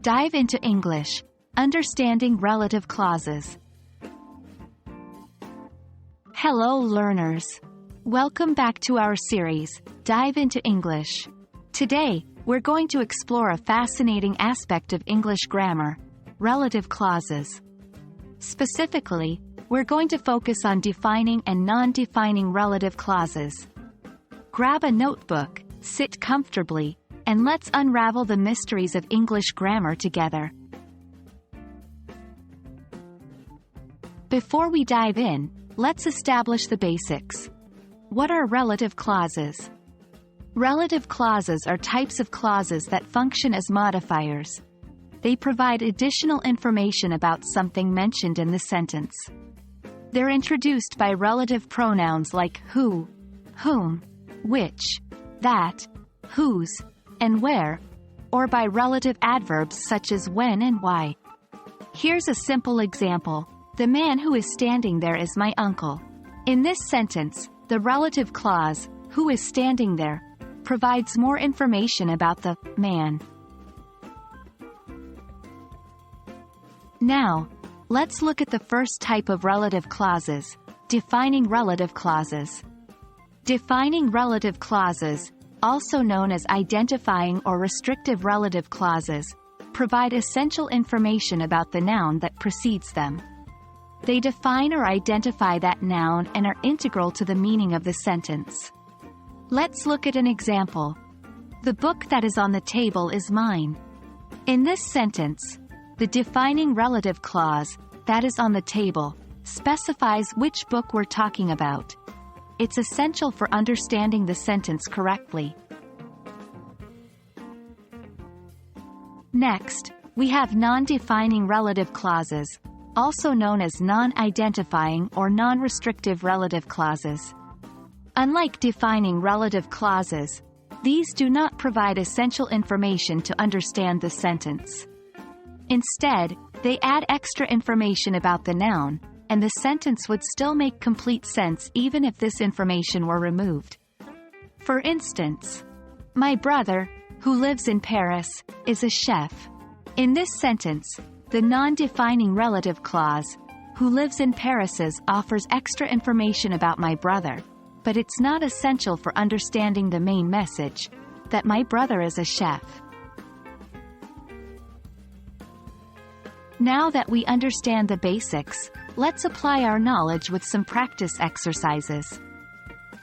Dive into English. Understanding relative clauses. Hello learners. Welcome back to our series, Dive into English. Today, we're going to explore a fascinating aspect of English grammar, relative clauses. Specifically, we're going to focus on defining and non-defining relative clauses. Grab a notebook, sit comfortably, and let's unravel the mysteries of English grammar together. Before we dive in, let's establish the basics. What are relative clauses? Relative clauses are types of clauses that function as modifiers. They provide additional information about something mentioned in the sentence. They're introduced by relative pronouns like who, whom, which, that, whose, and where, or by relative adverbs such as when and why. Here's a simple example. The man who is standing there is my uncle. In this sentence, the relative clause, who is standing there, provides more information about the man. Now, let's look at the first type of relative clauses, defining relative clauses. Defining relative clauses, also known as identifying or restrictive relative clauses, provide essential information about the noun that precedes them. They define or identify that noun and are integral to the meaning of the sentence. Let's look at an example. The book that is on the table is mine. In this sentence, the defining relative clause, that is on the table, specifies which book we're talking about. It's essential for understanding the sentence correctly. Next, we have non-defining relative clauses, also known as non-identifying or non-restrictive relative clauses. Unlike defining relative clauses, these do not provide essential information to understand the sentence. Instead, they add extra information about the noun, and the sentence would still make complete sense even if this information were removed. For instance, my brother, who lives in Paris, is a chef. In this sentence, the non-defining relative clause, who lives in Paris, offers extra information about my brother, but it's not essential for understanding the main message, that my brother is a chef. Now that we understand the basics, let's apply our knowledge with some practice exercises.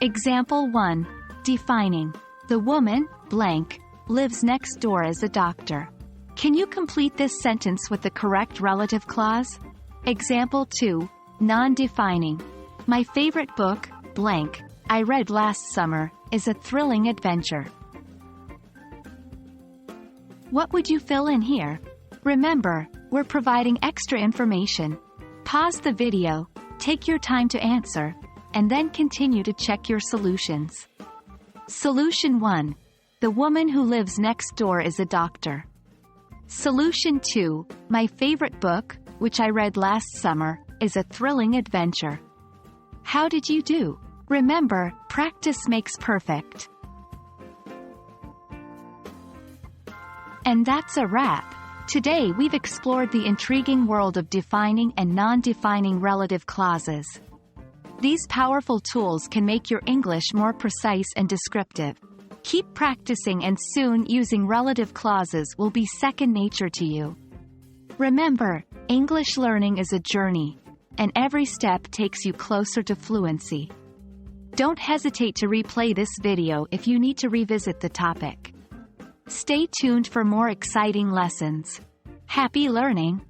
Example 1. Defining. The woman, blank, lives next door as a doctor. Can you complete this sentence with the correct relative clause? Example 2. Non-defining. My favorite book, blank, I read last summer, is a thrilling adventure. What would you fill in here? Remember, we're providing extra information. Pause the video, take your time to answer, and then continue to check your solutions. Solution 1. The woman who lives next door is a doctor. Solution 2. My favorite book, which I read last summer, is a thrilling adventure. How did you do? Remember, practice makes perfect. And that's a wrap. Today we've explored the intriguing world of defining and non-defining relative clauses. These powerful tools can make your English more precise and descriptive. Keep practicing and soon using relative clauses will be second nature to you. Remember, English learning is a journey, and every step takes you closer to fluency. Don't hesitate to replay this video if you need to revisit the topic. Stay tuned for more exciting lessons. Happy learning!